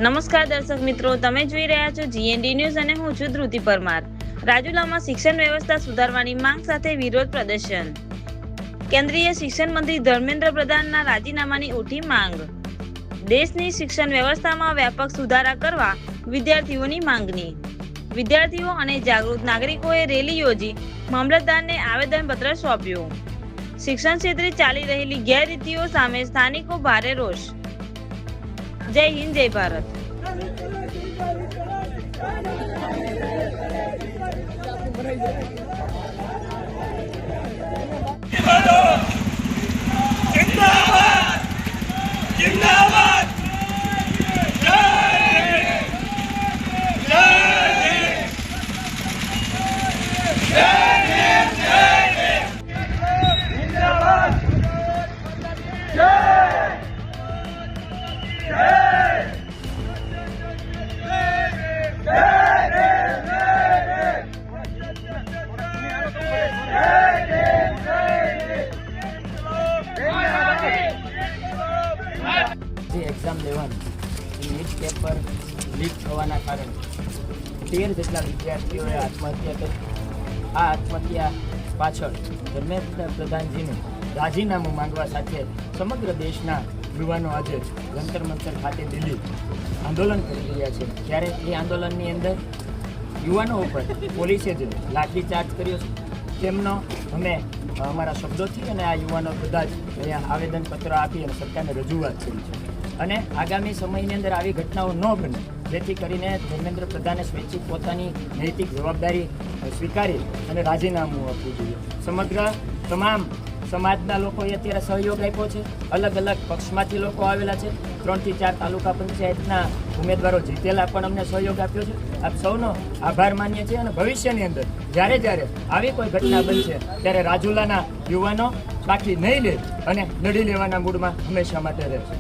નમસ્કાર દર્શક મિત્રો, તમે જોઈ રહ્યા છો GND ન્યૂઝ અને હું છું ધ્રુતિ પરમાર। રાજુલામાં શિક્ષણ વ્યવસ્થા સુધારવાની માંગ સાથે વિરોધ પ્રદર્શન। કેન્દ્રીય શિક્ષણ મંત્રી ધર્મેન્દ્ર પ્રધાનના રાજીનામાની ઉઠી માંગ। દેશની શિક્ષણ વ્યવસ્થામાં વ્યાપક સુધારા કરવા વિદ્યાર્થીઓની માંગણી। વિદ્યાર્થીઓ અને જાગૃત નાગરિકોએ રેલી યોજી મામલતદારને આવેદનપત્ર સોંપ્યું। શિક્ષણ ક્ષેત્રે ચાલી રહેલી ગેરરીતિઓ સામે સ્થાનિકો ભારે રોષ। જય હિન્દ, જય ભારત। એક્ઝામ લેવાનું નીટ પેપર લીક થવાના કારણે 13 જેટલા વિદ્યાર્થીઓએ આત્મહત્યા કરી। આ આત્મહત્યા પાછળ ધર્મેન્દ્ર પ્રધાનજીનું રાજીનામું માંગવા સાથે સમગ્ર દેશના યુવાનો આજે જંતર મંતર ખાતે દિલ્હી આંદોલન કરી રહ્યા છે। ત્યારે એ આંદોલનની અંદર યુવાનો ઉપર પોલીસે જે લાઠીચાર્જ કર્યો છે તેમનો અમે અમારા શબ્દોથી અને આ યુવાનો બધા જ અહીંયા આવેદનપત્ર આપી અને સરકારને રજૂઆત કરી છે અને આગામી સમયની અંદર આવી ઘટનાઓ ન બને, જેથી કરીને ધર્મેન્દ્ર પ્રધાને સ્વૈચ્છિક પોતાની નૈતિક જવાબદારી સ્વીકારી અને રાજીનામું આપવું જોઈએ। સમગ્ર તમામ સમાજના લોકોએ અત્યારે સહયોગ આપ્યો છે। અલગ અલગ પક્ષમાંથી લોકો આવેલા છે। 3 થી 4 તાલુકા પંચાયતના ઉમેદવારો જીતેલા પણ અમને સહયોગ આપ્યો છે। આપ સૌનો આભાર માનીએ છીએ અને ભવિષ્યની અંદર જ્યારે આવી કોઈ ઘટના બનશે ત્યારે રાજુલાના યુવાનો બાકી નહીં લે અને લડી લેવાના મૂડમાં હંમેશા માટે રહેશે।